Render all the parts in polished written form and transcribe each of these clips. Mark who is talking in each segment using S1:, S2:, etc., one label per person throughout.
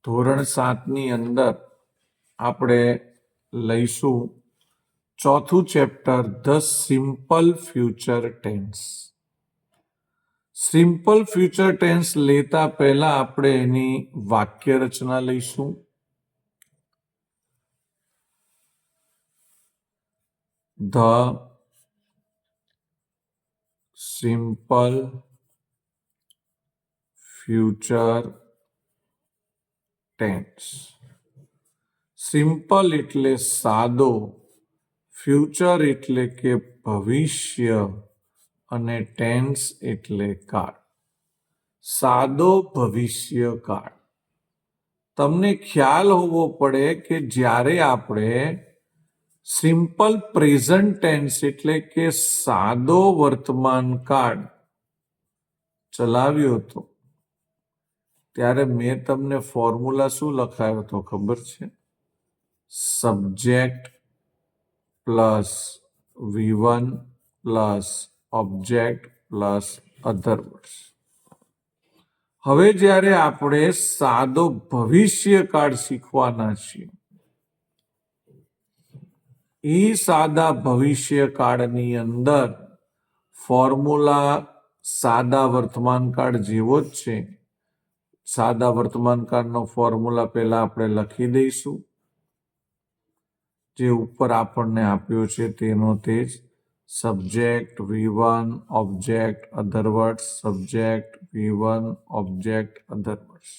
S1: ધોરણ 7ની અંદર આપણે લઈશું ચોથું chapter the simple future tense. Simple future tense લેતા પહેલા આપણે એની વાક્ય રચના લઈશું. The simple future tense. Simple એટલે સાદો, ફ્યુચર એટલે કે ભવિષ્ય અને ટેન્સ એટલે કાળ. સાદો ભવિષ્ય કાળ. તમને ખ્યાલ હોવો પડે કે જ્યારે આપણે સિમ્પલ પ્રેઝન્ટ ટેન્સ એટલે કે સાદો વર્તમાન કાળ ચલાવ્યો હતો ત્યારે મેં તમને ફોર્મ્યુલા શું લખાયો હતો ખબર છે? Subject plus V1 plus object plus અધર વર્ડ્સ. હવે જ્યારે આપણે સાદો ભવિષ્યકાળ શીખવાના છીએ, એ સાદા ભવિષ્યકાળની અંદર ફોર્મ્યુલા સાદા વર્તમાનકાળ જેવો જ છે. સાદા વર્તમાનકાળનો ફોર્મ્યુલા પહેલા આપણે લખી દઈશું. જે ઉપર આપણને આપ્યો છે તેનો તે જ. સબ્જેક્ટ V1 ઓબ્જેક્ટ અધર વર્ડ્સ, સબ્જેક્ટ V1 ઓબ્જેક્ટ અધર વર્ડ્સ.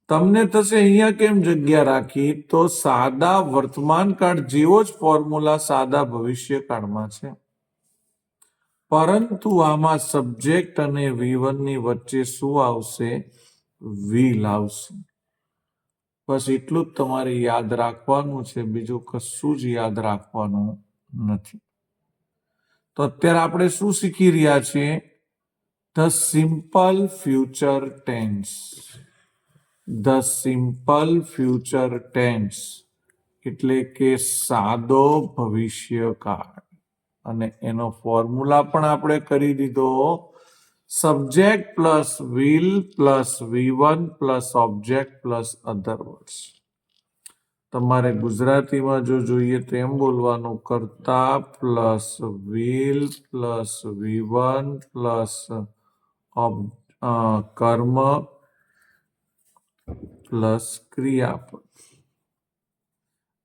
S1: તમને થશે અહીંયા કેમ જગ્યા રાખી? તો સાદા વર્તમાનકાળ જેવો જ ફોર્મ્યુલા સાદા ભવિષ્યકાળમાં છે, પરંતુ આમાં સબ્જેક્ટ અને V1 ની વચ્ચે શું આવશે? will આવશે. બસ એટલું જ તમારે યાદ રાખવાનું છે, બીજું કશું જ યાદ રાખવાનું નથી. તો અત્યારે આપણે શું શીખી રહ્યા છીએ? The simple future tense. The simple future tense એટલે કે સાદો ભવિષ્યકાળ. અને એનો ફોર્મ્યુલા પણ આપણે કરી દીધો. Subject plus will plus V1 plus object plus other words. તમારે ગુજરાતીમાં જો જોઈએ તો એમ બોલવાનું: કર્તા plus will plus V1 plus કર્મ પ્લસ ક્રિયાપદ.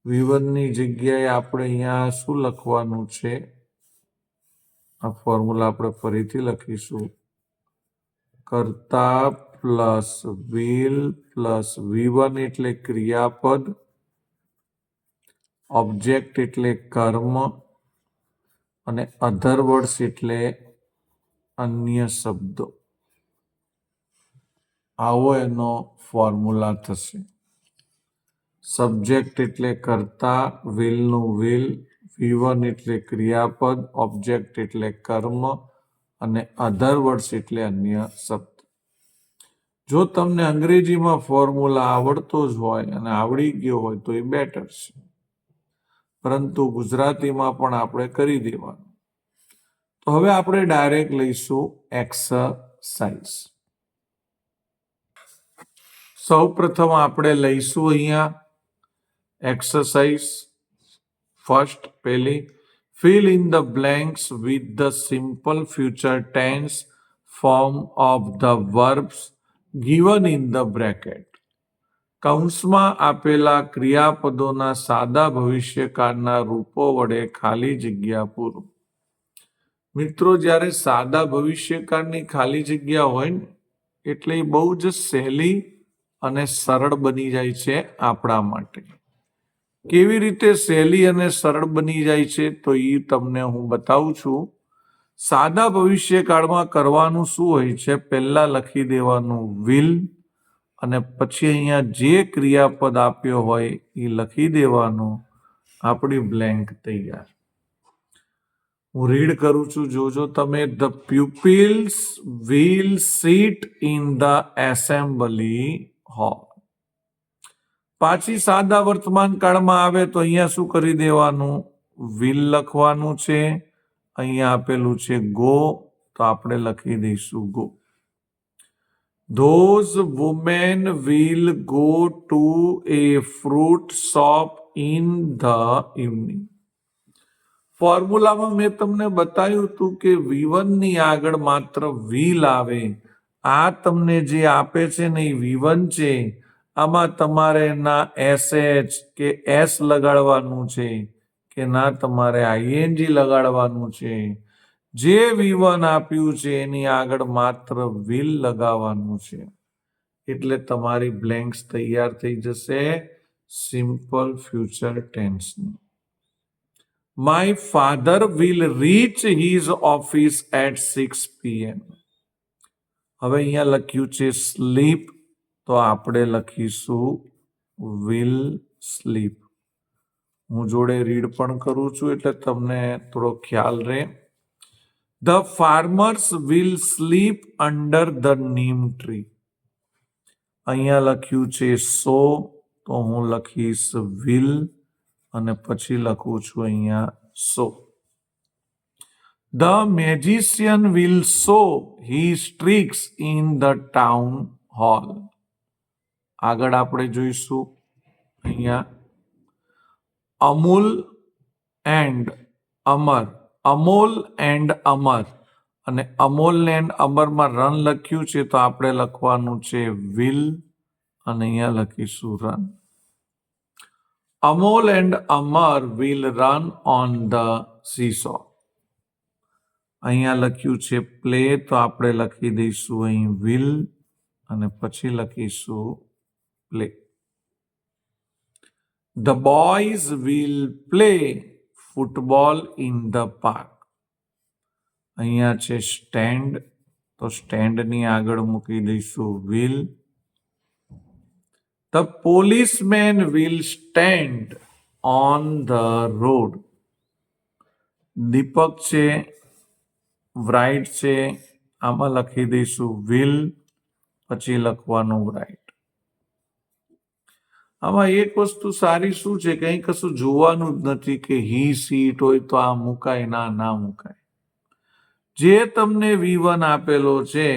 S1: V1 ની જગ્યાએ આપણે અહીંયા શું લખવાનું છે? આ ફોર્મ્યુલા આપણે ફરીથી લખીશું. કર્તા પ્લસ will પ્લસ V1 એટલે ક્રિયાપદ, ઓબ્જેક્ટ એટલે કર્મ અને અધર વર્ડ્સ એટલે અન્ય શબ્દો. આવો એનો ફોર્મ્યુલા થશે. સબ્જેક્ટ એટલે કર્તા, will નું will, V1 એટલે ક્રિયાપદ, ઓબ્જેક્ટ એટલે કર્મ અને અધર વર્ડ્સ એટલે અન્ય શબ્દ. જો તમને અંગ્રેજીમાં ફોર્મ્યુલા આવડતો જ હોય અને આવડી ગયો હોય તો એ બેટર છે, પરંતુ ગુજરાતીમાં પણ આપણે કરી દેવાનું. તો હવે આપણે ડાયરેક્ટ લઈશું એક્સરસાઇઝ. સૌ પ્રથમ આપણે લઈશું અહીંયા એક્સરસાઇઝ. ફર્સ્ટ પહેલી, fill in the blanks with the simple future tense form of the verbs given in the bracket. કૌંસમાં આપેલા ક્રિયાપદોના સાદા ભવિષ્યકાળના રૂપો વડે ખાલી જગ્યા પૂરો. મિત્રો, જ્યારે સાદા ભવિષ્યકાળની ખાલી જગ્યા હોય ને એટલે એ બહુ જ સહેલી અને સરળ બની જાય છે આપણા માટે. કેવી રીતે સહેલી અને સરળ બની જાય છે તો એ તમને હું બતાવું છું. સાદા ભવિષ્યકાળમાં કરવાનું શું હોય છે? પહેલા લખી દેવાનું will અને પછી અહીંયા જે ક્રિયાપદ આપ્યો હોય એ લખી દેવાનું. આપણી બ્લેન્ક તૈયાર. હું રીડ કરું છું, જોજો તમે. The pupils will sit in the assembly hall. પાછી સાદા વર્તમાન કાળમાં આવે તો અહીંયા શું કરી દેવાનું? will લખવાનું છે. અહીંયા આપેલું છે ગો, તો આપણે લખી દઈશું go. Those women will go to a fruit shop in the evening. ફોર્મ્યુલામાં મેં તમને બતાવ્યું હતું કે V1 ની આગળ માત્ર will આવે. આ તમને જે આપે છે ને એ V1 છે. આમાં તમારે ના SH કે S લગાડવાનું છે કે ના તમારે ING લગાડવાનું છે. જે V1 આપ્યું છે એની આગળ માત્ર will લગાવવાનું છે. એટલે તમારી બ્લેન્ક્સ તૈયાર થઈ જશે સિમ્પલ ફ્યુચર ટેન્સની. My father will reach his office at 6 p.m. હવે અહીંયા લખ્યું છે સ્લીપ, તો આપણે લખીશું will sleep. હું જોડે રીડ પણ કરું છું એટલે તમને થોડો ખ્યાલ રહે. The farmers will sleep under the neem tree. અહીંયા લખ્યું છે સો, તો હું લખીશ will અને પછી લખું છું અહીંયા સો. The magician will show his tricks in the town hall. આગળ આપણે જોઈશું અહીંયા અમૂલ એન્ડ અમર, અમોલ એન્ડ અમર, અને અમોલ એન્ડ અમરમાં રન લખ્યું છે તો આપણે લખવાનું છે will અને અહીંયા લખીશું run. Amol and Amar will run on the seesaw. અહીંયા લખ્યું છે પ્લે, તો આપણે લખી દઈશું અહીં will અને પછી લખીશું play. The boys will play football in the park. અહીંયા છે સ્ટેન્ડ, તો સ્ટેન્ડની આગળ મૂકી દઈશું will. The policeman will stand on the road. દીપક છે, બ્રાઇટ છે, આમાં લખી દઈશું will પછી લખવાનું બ્રાઇટ. આમાં એક વસ્તુ સારી શું છે કે અહીં કશું જોવાનું જ નથી કે હી સીટ હોય તો આ મુકાય ના મુકાય. જે તમને V1 આપેલો છે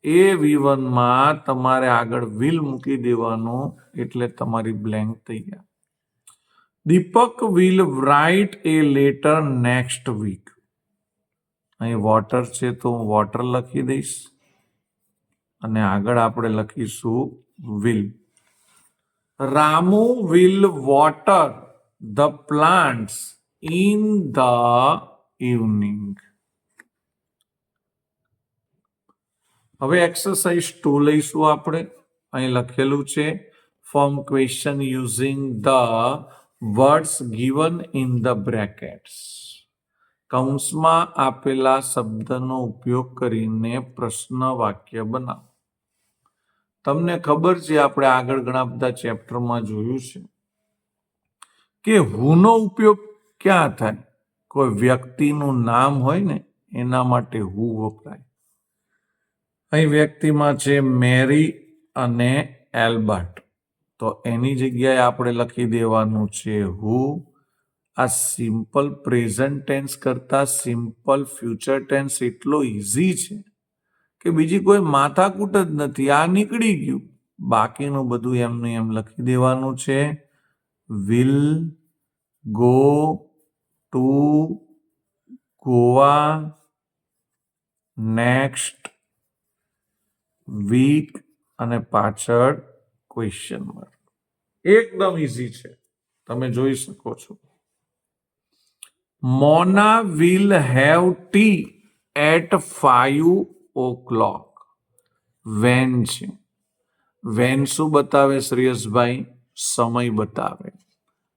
S1: એ V1 માં તમારે આગળ will મૂકી દેવાનું એટલે તમારી બ્લેન્ક તૈયાર. દીપક will write a letter next week. અહીં વોટર છે તો હું વોટર લખી દઈશ અને આગળ આપણે લખીશું will. Ramu will water the plants in the evening. હવે એક્સરસાઇઝ 2 લઈશું આપણે. અહીં લખેલું છે form question using the words given in the brackets. કૌંસમાં આપેલા શબ્દનો ઉપયોગ કરીને પ્રશ્ન વાક્ય બનાવો. તમને ખબર છે આપણે આગળ ઘણા બધા ચેપ્ટરમાં જોયું છે કે હુનો ઉપયોગ ક્યાં થાય? કોઈ વ્યક્તિનું નામ હોય ને એના માટે હુ વપરાય. અહીં વ્યક્તિમાં છે મેરી અને એલ્બર્ટ, તો એની જગ્યાએ આપણે લખી દેવાનું છે હુ. આ સિમ્પલ પ્રેઝન્ટ ટેન્સ કરતા સિમ્પલ ફ્યુચર ટેન્સ એટલો ઇઝી છે કે બીજી કોઈ માથાકૂટ જ નથી. આ નીકળી ગયું, બાકીનું બધું એમને એમ લખી દેવાનું છે. Will go to Goa next week અને પાછળ ક્વેશ્ચન માર્ક. એકદમ ઇઝી છે, તમે જોઈ શકો છો. Mona will have tea at 5 o'clock. When છે, વેન શું બતાવે શ્રેયસભાઈ? સમય બતાવે.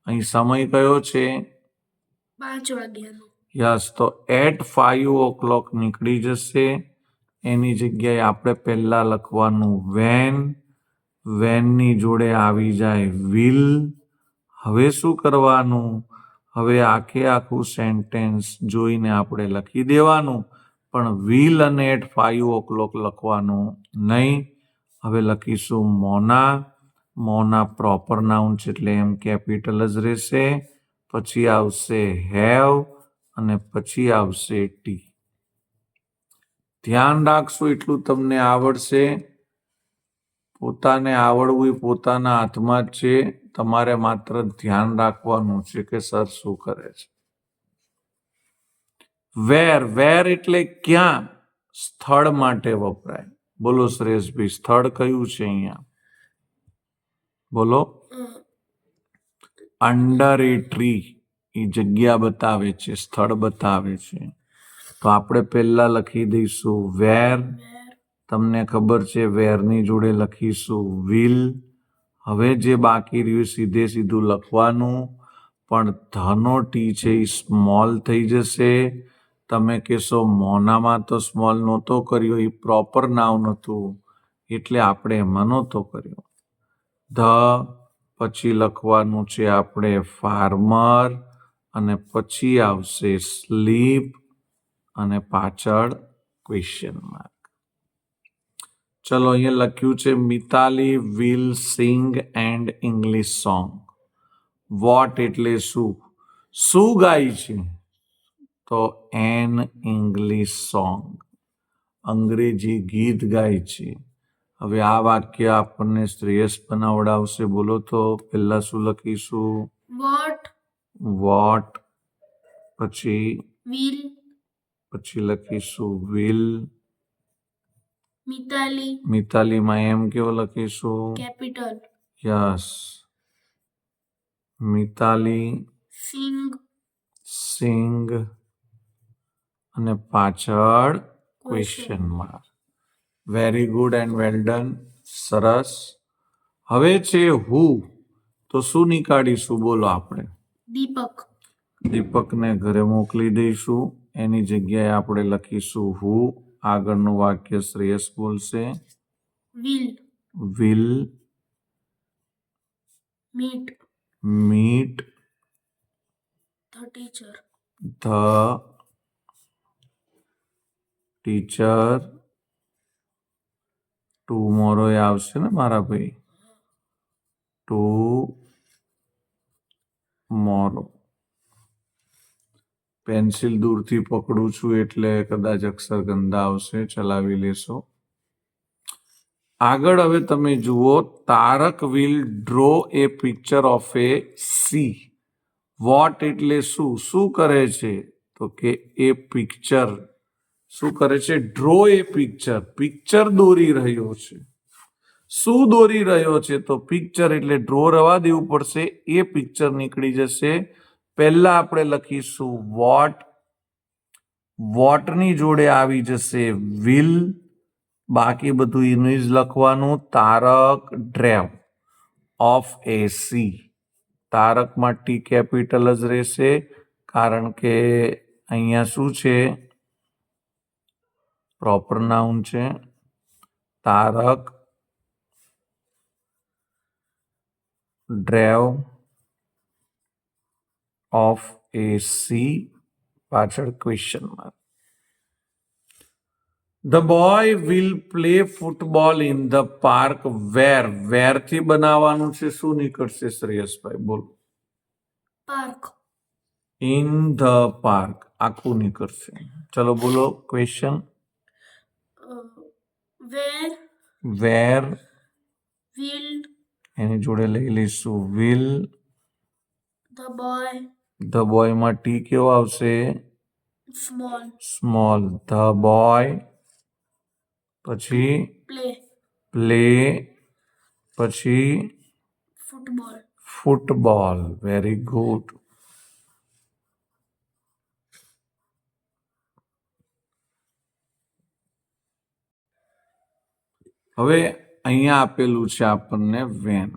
S1: અહીં સમય કયો છે?
S2: 5 વાગ્યાનો.
S1: યસ, તો એટ 5 o'clock નીકળી જશે. એની જગ્યાએ આપણે પહેલા લખવાનું વેન, વેનની જોડે આવી જાય વિલ. હવે શું કરવાનું? હવે આખું સેન્ટેન્સ જોઈને આપણે લખી દેવાનું, પણ વિલ અને એટ 5 o'clock લખવાનું નહીં. હવે લખીશું મોના. મોના પ્રોપર નાઉન છે એટલે એમ કેપિટલ જ રહેશે. પછી આવશે હેવ અને પછી આવશે ટી. ધ્યાન રાખશો એટલું તમને આવડશે. પોતાને આવડવું એ પોતાના હાથમાં જ છે. તમારે માત્ર ધ્યાન રાખવાનું છે કે સર શું કરે છે. વેર એટલે ક્યાં, સ્થળ માટે વપરાય. બોલો શ્રેષભાઈ, સ્થળ કયું છે અહીંયા? બોલો. અંડર એ ટ્રી, એ જગ્યા બતાવે છે, સ્થળ બતાવે છે. તો આપણે પહેલા લખી દઈશું વેર. તમને ખબર છે વેરની જોડે લખીશું વિલ. હવે જે બાકી રહ્યું સીધે સીધું લખવાનું, પણ ધનો ટી છે એ સ્મોલ થઈ જશે. તમે કહેશો મોનામાં તો સ્મોલ નહોતો કર્યો, એ પ્રોપર નાઉન હતું એટલે આપણે એમાં નહોતો કર્યો. ધ પછી લખવાનું છે આપણે ફાર્મર, અને પછી આવશે સ્લીપ, અને પાછળ ક્વેશ્ચન માર્ક. ચલો, અહીંયા લખ્યું છે Mitali will sing and English song. What એટલે શું? શું ગાય છે? તો એન ઇંગ્લિશ સોંગ, અંગ્રેજી ગીત ગાય છે. હવે આ વાક્ય આપણને શ્રેયસ બનાવડાવશે. બોલો તો પહેલા શું લખીશું? વોટ, પછી પછી લખીશું વિલ. મિતાલીમાં એમ કેવો લખીશું?
S2: કેપિટલ.
S1: યસ. મિતાલી સિંગ, અને પાછળ question mark. Very good and well done. સરસ. હવે છે હુ, તો શું નીકાળીશું? બોલો આપણે દીપકને ઘરે મોકલી દઈશું. એની જગ્યાએ આપણે લખીશું હુ. આગળનું વાક્ય શ્રેયસ બોલશે. Will meet the teacher tomorrow આવશે ને મારા ભાઈ? ટુમોરો. પેન્સિલ દૂરથી પકડું છું એટલે કદાચ અક્ષર ગંદા આવશે, ચલાવી લેશો. આગળ હવે તમે જુઓ, Tarak will draw a picture of a sea. What એટલે શું? શું કરે છે? તો કે એ પિક્ચર શું કરે છે? ડ્રો એ પિક્ચર, પિક્ચર દોરી રહ્યો છે. શું દોરી રહ્યો છે? તો પિક્ચર, એટલે ડ્રો રવા દેવું પડશે, એ પિક્ચર નીકળી જશે. પહેલા આપણે લખીશું વોટ, વોટની જોડે આવી જશે વિલ, બાકી બધું એનું જ લખવાનું. Tarak drove of a sea. તારકમાં ટી કેપિટલ જ રહેશે, કારણ કે અહીંયા શું છે? પ્રોપર નાઉન છે. Tarak drove of a sea, પાછળ question mark. The boy will play football in the park. Where થી બનાવવાનું છે. શું નીકળશે શ્રેયસભાઈ? બોલો. ઇન ધ પાર્ક આખું નીકળશે. ચલો બોલો ક્વેશ્ચન. વેર એની જોડે લઈ લઈશું વિલ. ધ બોયમાં ટી કેવો આવશે? સ્મોલ. ધ બોય, પછી પ્લે, પછી ફૂટબોલ. Very good. હવે અહીંયા આપેલું છે આપણને વેન.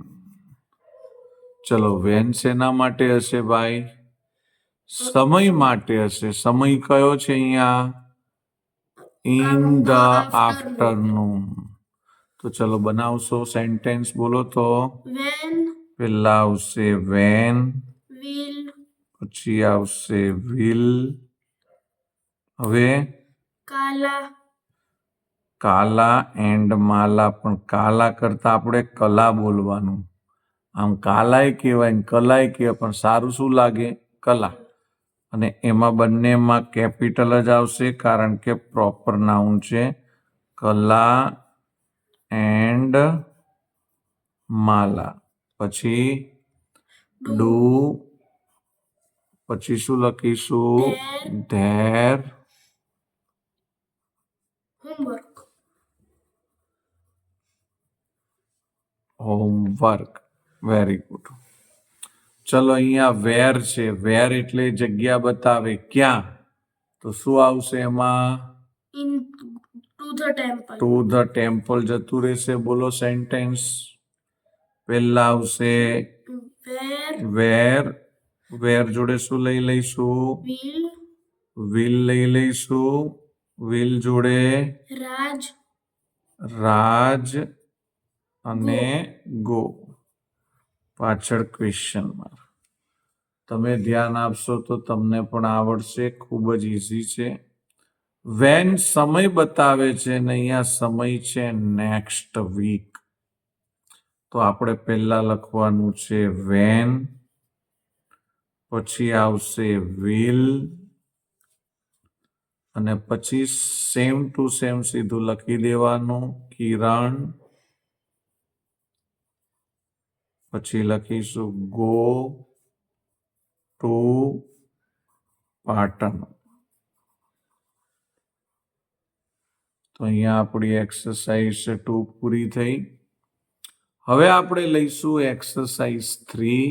S1: ચલો, વેન શેના માટે હશે ભાઈ? સમય માટે હશે. સમય કયો છે અહીંયા? In the afternoon. તો ચલો બનાવશો સેન્ટેન્સ. બોલો તો. પહેલા આવશે વેન, પછી આવશે વિલ. હવે કાલા એન્ડ માલા, પણ કાલા કરતા આપણે કલા બોલવાનું. આમ કાલાય કહેવાય ને કલાય કહેવાય, પણ સારું શું લાગે? કલા. અને એમાં બંનેમાં કેપિટલ જ આવશે, કારણ કે પ્રોપર નાઉન છે. કલા એન્ડ માલા. પછી ડુ. પછી શું લખીશું? There
S2: homework.
S1: Homework. Very good. ચલો અહીંયા વેર છે. વેર એટલે જગ્યા બતાવે ક્યાં, તો શું આવશે એમાં?
S2: In to the temple.
S1: To the temple જતું રહેશે. બોલો સેન્ટેન્સ. પહેલા આવશે
S2: વેર
S1: વેર. વેર જોડે શું લઈ લઈશું?
S2: વિલ
S1: વિલ લઈ લઈશું. વિલ જોડે
S2: રાજ
S1: રાજ અને ગો. પાછળ ક્વેશ્ચન માર્ક. તમે ધ્યાન આપશો તો તમને પણ આવડશે. ખૂબ જ ઇઝી છે. વેન સમય બતાવે છે ને અહીંયા સમય છે નેક્સ્ટ વીક. તો આપણે પહેલા લખવાનું છે વેન, પછી આવશે વિલ, અને પછી સેમ ટુ સેમ સીધું લખી દેવાનું કિરણ. પછી લખીશું ગો ટુ પાટણ. તો અહીંયા આપણી એક્સરસાઇઝ 2 પૂરી થઈ. હવે આપણે લઈશું એક્સરસાઇઝ 3.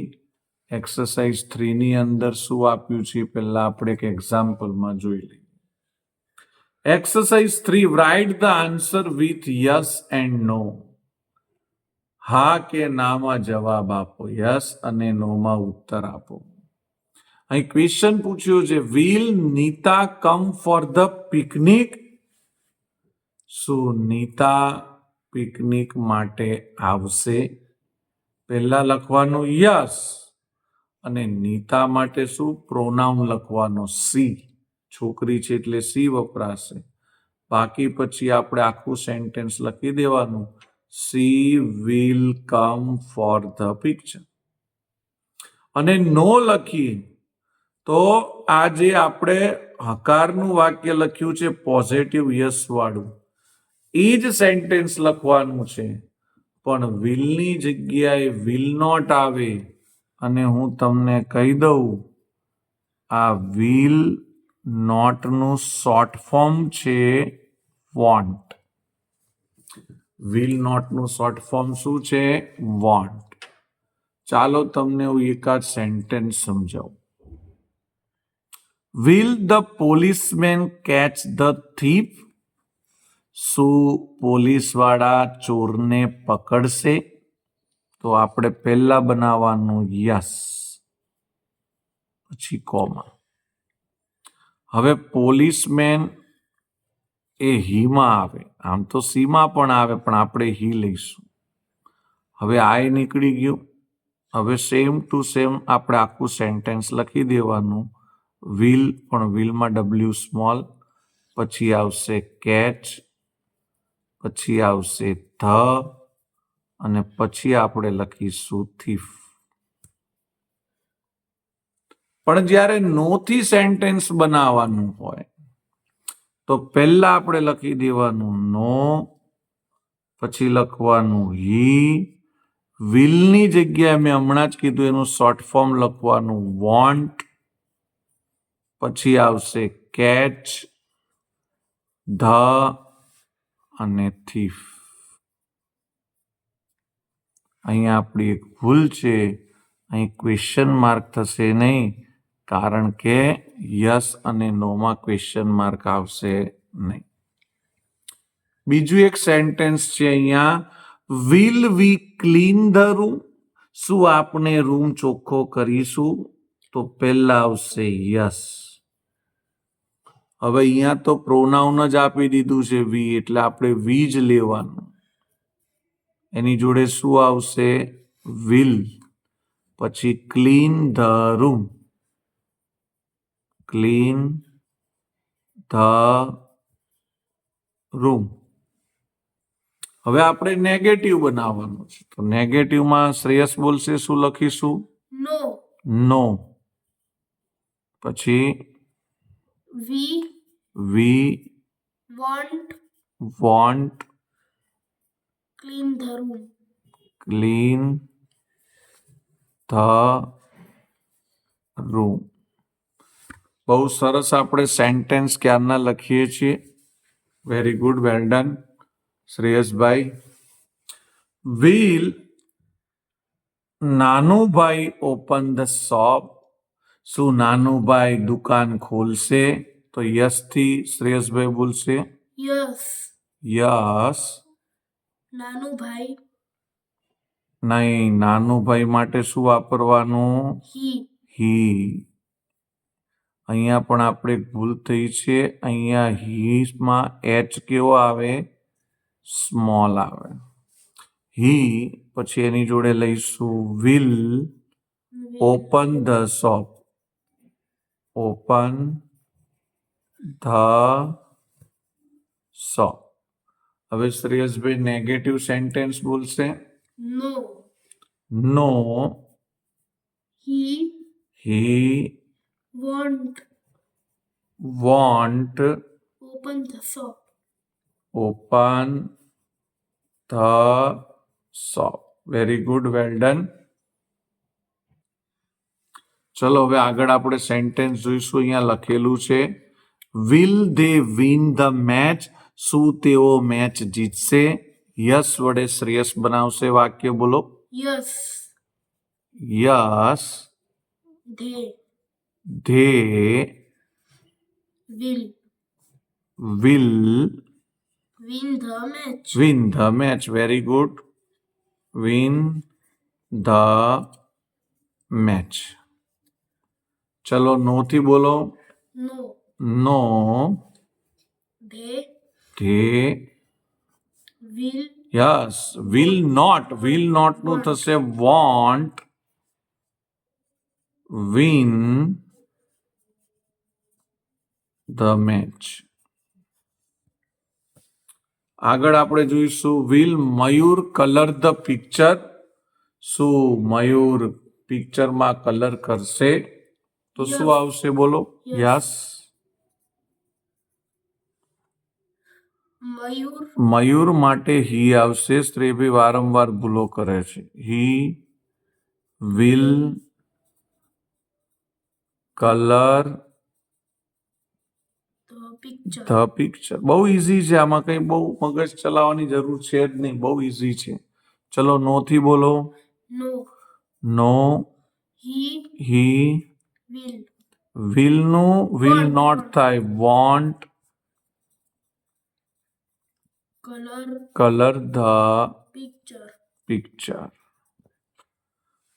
S1: એક્સરસાઇઝ 3 ની અંદર શું આપ્યું છે પહેલા આપણે એક એક્ઝામ્પલમાં જોઈ લઈએ. Exercise 3, write the answer with yes and no. હા કે નામાં જવાબ આપો. યસ અને નો માં ઉત્તર આપો. અહીં ક્વેશ્ચન પૂછ્યું છે, will Nita come for the picnic? શું નીતા પિકનિક માટે આવશે? પહેલા લખવાનું યસ, અને નીતા માટે શું પ્રોનાઉન લખવાનો સી. છોકરી છે એટલે સી વપરાશે. બાકી પછી આપણે આખું સેન્ટેન્સ લખી દેવાનું, she will come for the picture. અને નો લખીએ તો આ જે આપણે હકારનું વાક્ય લખ્યું છે પોઝિટિવ યસ વાળું, એ જ સેન્ટેન્સ લખવાનું છે. પણ વિલની જગ્યાએ વિલ નોટ આવે. અને હું તમને કહી દઉં, આ વિલ નોટનું શોર્ટ ફોર્મ છે વોન્ટ. વિલ નોટનું શોર્ટ ફોર્મ શું છે? વોન્ટ. ચાલો તમને હું એકાદ સેન્ટેન્સ સમજાવું. Will the policeman catch the thief? શું પોલીસવાળા ચોરને પકડશે? તો આપણે પહેલા બનાવવાનું યસ, પછી કોમા. હવે પોલીસમેન એ હીમાં આવે. આમ તો સીમાં પણ આવે, પણ આપણે હી લઈશું. હવે આય નીકળી ગયું. હવે સેમ ટુ સેમ આપણે આખું સેન્ટેન્સ લખી દેવાનું. વિલ, પણ વિલમાં ડબલ્યુ સ્મોલ, પછી આવશે કેચ, પછી આવશે ધ, અને પછી આપણે લખીશું થીફ. પણ જ્યારે નોથી સેન્ટેન્સ બનાવવાનું હોય તો પહેલા આપણે લખી દેવાનું નો, પછી લખવાનું હી. વિલની જગ્યાએ મેં હમણાં જ કીધું એનું શોર્ટ ફોર્મ લખવાનું વોન્ટ, પછી આવશે કેચ, ધ અને થીફ. અહીંયા આપણી એક ભૂલ છે. અહીં ક્વેશ્ચન માર્ક થશે નહીં, કારણ કે યસ અને નોમાં ક્વેશ્ચન માર્ક આવશે નહીં. બીજું એક સેન્ટેન્સ છે અહીંયા, will we clean the room? શું આપણે રૂમ ચોખ્ખો કરીશું? તો પહેલા આવશે યસ. હવે અહીંયા તો પ્રોનાઉન જ આપી દીધું છે વી, એટલે આપણે વી જ લેવાનું. એની જોડે શું આવશે? વિલ, પછી clean the room. Clean the room. હવે આપણે નેગેટિવ બનાવવાનું છે. તો નેગેટિવમાં શ્રેયસ બોલશે, શું લખીશું?
S2: નો.
S1: નો. પછી we
S2: won't
S1: won't
S2: clean the room.
S1: Clean the room. બહુ સરસ આપણે સેન્ટેન્સ ક્યારના લખીએ છીએ. વેરી ગુડ, વેલ ડન શ્રેયસભાઈ. વિલ નાનુભાઈ ઓપન ધ શોપ? શું નાનુભાઈ દુકાન ખોલશે? તો યસથી શ્રેયસભાઈ બોલશે.
S2: યસ.
S1: યસ.
S2: નાનુભાઈ.
S1: નહીં, નાનુભાઈ માટે શું વાપરવાનું? હી. અહીંયા પણ આપણે એક ભૂલ થઈ છે. અહીંયા હીમાં એચ કેવો આવે? સ્મોલ આવે. હી પછી એની જોડે લઈશું will open the shop. Open the shop. હવે શ્રેયસભાઈ નેગેટિવ સેન્ટેન્સ બોલશે.
S2: No.
S1: No.
S2: He
S1: won't
S2: open the shop.
S1: Open the shop. Very good, well done. ચલો હવે આગળ આપણે સેન્ટેન્સ જોઈશું. અહીંયા લખેલું છે will they win the match? શું તેઓ મેચ જીતશે? યસ વડે શ્રેયસ બનાવશે વાક્ય. બોલો.
S2: Yes.
S1: Yes.
S2: They
S1: will
S2: win the match.
S1: win the match. Very good. Win the match. ચલો નો થી બોલો.
S2: No.
S1: No.
S2: They will
S1: yes. will not નું થશે want. win the match. આગળ આપણે જોઈશું will Mayur colour the picture? શું મયુર પિક્ચરમાં કલર કરશે? તો શું આવશે? બોલો. યસ. મયુર માટે હી આવશે. શ્રેયભાઈ વારંવાર ભૂલો કરે છે. He will colour the picture. બહુ ઇઝી છે. આમાં કંઈ બહુ મગજ ચલાવવાની જરૂર છે જ નહીં. બહુ ઇઝી છે. ચલો નો થી બોલો. નો. હી વિલ વિલ નોટ થાય. Want colour the picture.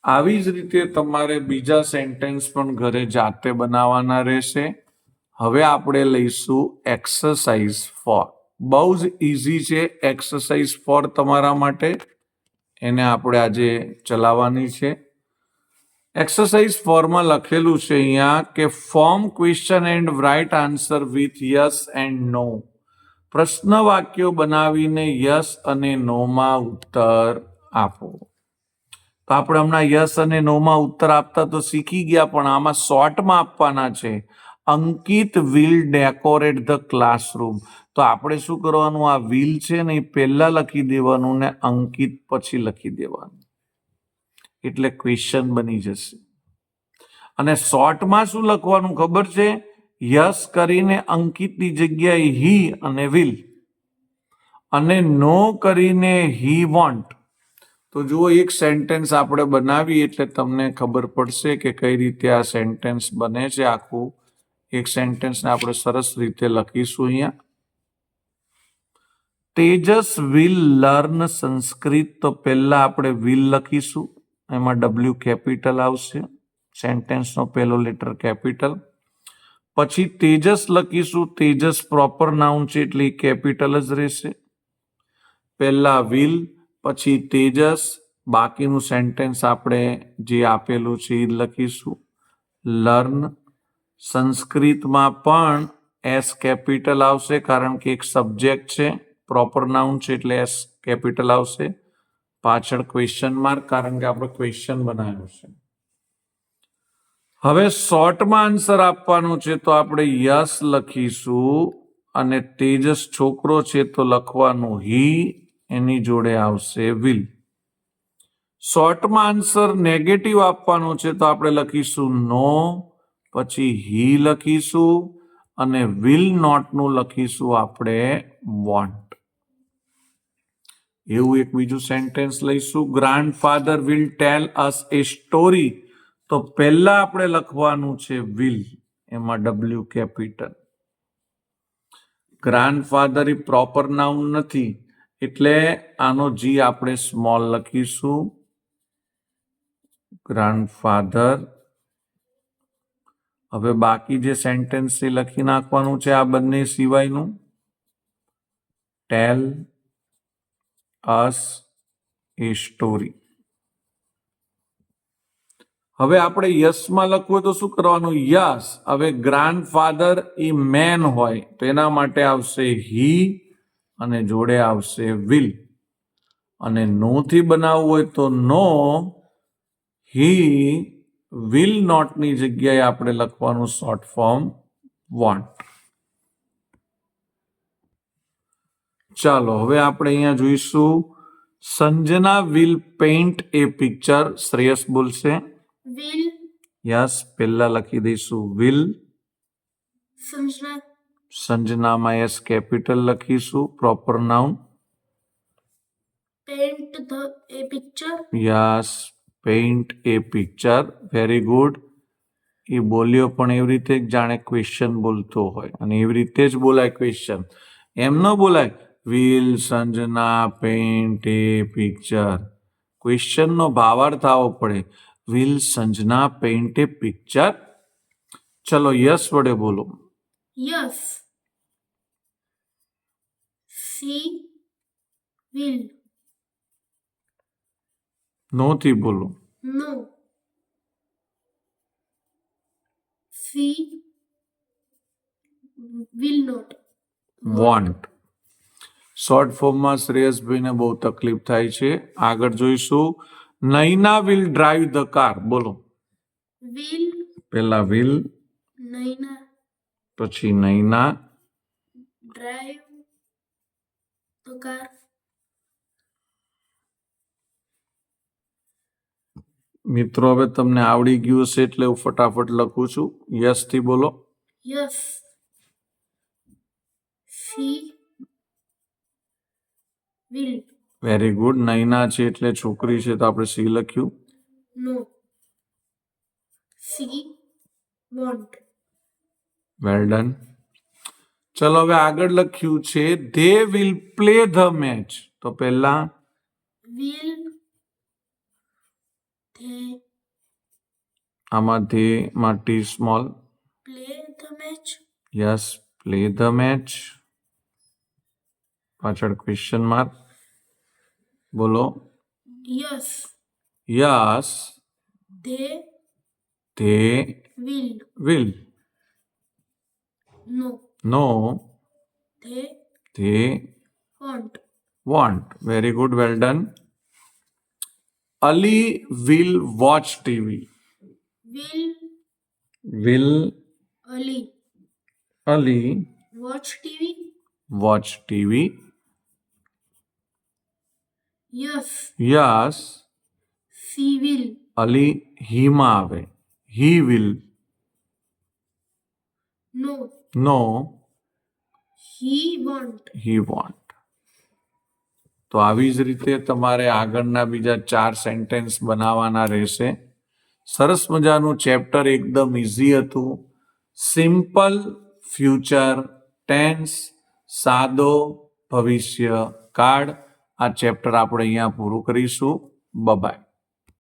S1: આવી જ રીતે તમારે બીજા સેન્ટેન્સ પણ ઘરે જાતે બનાવવાના રહેશે. હવે આપણે લઈશું એક્સરસાઇઝ 4. બહુ જ ઇઝી છે એક્સરસાઇઝ 4 તમારા માટે. એને આપણે આજે ચલાવવાની છે. એક્સરસાઇઝ 4માં લખેલું છે અહીંયા કે form question and write answer with yes and no. પ્રશ્ન વાક્યો બનાવીને યસ અને નોમાં ઉત્તર આપો. તો આપણે હમણાં યસ અને નોમાં ઉત્તર આપતા તો શીખી ગયા, પણ આમાં શોર્ટમાં આપવાના છે. અંકિત વિલ ડેકોરેટ ધ ક્લાસરૂમ. તો આપણે શું કરવાનું? આ વિલ છે ને એ પહેલા લખી દેવાનું ને અંકિત પછી લખી દેવાનું, એટલે ક્વેશ્ચન બની જશે. અને શોર્ટમાં શું લખવાનું ખબર છે? યસ કરીને અંકિતની જગ્યાએ હી અને વિલ, અને નો કરીને હી વોન્ટ. તો જુઓ, એક સેન્ટેન્સ આપણે બનાવી એટલે તમને ખબર પડશે કે કઈ રીતે આ સેન્ટેન્સ બને છે. આખું એક સેન્ટેન્સને આપણે સરસ રીતે લખીશું. અહીંયા તેજસ વિલ લર્ન સંસ્કૃત. તો પહેલા આપણે વિલ લખીશું, એમાં ડબલ્યુ કેપિટલ આવશે, સેન્ટેન્સનો પહેલો લેટર કેપિટલ. પછી તેજસ લખીશું. તેજસ પ્રોપર નાઉન છે એટલે કેપિટલ જ રહેશે. પહેલા વિલ, પછી તેજસ, બાકીનું સેન્ટેન્સ આપણે જે આપેલું છે એ લખીશું. લર્ન. સંસ્કૃતમાં પણ એસ કેપિટલ આવશે, કારણ કે એક સબ્જેક્ટ છે, પ્રોપર નાઉન છે એટલે એસ કેપિટલ આવશે. પાછળ ક્વેશ્ચન માર્ક, કારણ કે આપણે ક્વેશ્ચન બનાવ્યો છે. હવે શોર્ટમાં આન્સર આપવાનો છે તો આપણે યસ લખીશું, અને તેજસ છોકરો છે તો લખવાનું હી, એની જોડે આવશે વિલ. શોર્ટમાં આન્સર નેગેટિવ આપવાનો છે તો આપણે લખીશું નો, પછી હી લખીશું અને વિલ નોટનું લખીશું આપણે વોન્ટ. એવું એક બીજું સેન્ટેન્સ લઈશું. Grandfather will tail us A story. તો પહેલા આપણે લખવાનું છે વિલ, એમાં ડબલ્યુ કેપિટલ. ગ્રાન્ડફાધર એ પ્રોપર નાઉન નથી એટલે આનો જી આપણે સ્મોલ લખીશું. ગ્રાન્ડફાધર. હવે બાકી જે સેન્ટેન્સ છે લખી નાખવાનું છે આ બંને સિવાયનું. ટેલ અસ એ સ્ટોરી. હવે આપણે યસમાં લખવું હોય તો શું કરવાનું? યસ. હવે ગ્રાન્ડફાધર એ મેન હોય તો એના માટે આવશે હી અને જોડે આવશે વિલ. અને નો થી બનાવવું હોય તો નો, હી વિલ નોટની જગ્યાએ આપણે લખવાનું શોર્ટ ફોર્મ વોન્ટ. ચાલો હવે આપણે અહીંયા જોઈશું Sanjana will paint a picture. Shreyas બોલશે.
S2: will,
S1: યસ, પહેલા લખી દઈશું વિલ.
S2: સંજના,
S1: સંજનામાં યસ કેપિટલ લખીશું. Proper noun.
S2: paint a picture,
S1: yes, paint a picture. Very good. એ બોલ્યો પણ એવી રીતે જાણે ક્વેશ્ચન બોલતો હોય અને એવી રીતે જ બોલાય ક્વેશ્ચન. એમ ન બોલાય will Sanjana paint a picture. ક્વેશ્ચનનો ભાવાર્થ આવવો પડે. Will Sanjana paint a picture. ચલો યસ વડે બોલો.
S2: yes, she will,
S1: નો થી બોલો.
S2: no, she will not,
S1: want. Short ફોર્મમાં શ્રેયસભાઈને બહુ તકલીફ થાય છે. આગળ જોઈશું. Naina will drive the car. બોલો.
S2: will,
S1: પહેલા વિલ,
S2: Naina,
S1: પછી નૈના.
S2: drive the car,
S1: મિત્રો હવે તમને આવડી ગયું હશે એટલે હું ફટાફટ લખું છું. યસ થી બોલો.
S2: yes, she will,
S1: very good. Naina છે એટલે છોકરી છે તો આપણે સી લખ્યું.
S2: no, she won't,
S1: well done. ચલો હવે આગળ લખ્યું છે they will play the match. તો પહેલા
S2: will, they
S1: આમાં ધે માં T small.
S2: play the match,
S1: yes, play the match. પાછળ ક્વેશ્ચન માર્ક. બોલો.
S2: yes,
S1: yes,
S2: they
S1: they
S2: will,
S1: will.
S2: no,
S1: no,
S2: they
S1: they
S2: won't,
S1: won't. Very good. Well done. Ali will watch TV.
S2: will
S1: will
S2: Ali
S1: Ali
S2: watch TV,
S1: watch TV.
S2: yes,
S1: yes,
S2: she will,
S1: Ali હીમાં આવે. He will.
S2: no,
S1: no,
S2: he won't,
S1: he won't. તો આવી જ રીતે તમારે આગળના બીજા 4 sentence બનાવવાના રહેશે. સરસ મજાનું ચેપ્ટર એકદમ ઇઝી હતું. સિમ્પલ ફ્યુચર ટેન્સ, સાદો ભવિષ્ય કાળ. આ ચેપ્ટર આપણે અહીંયા પૂરું કરીશું. બાય.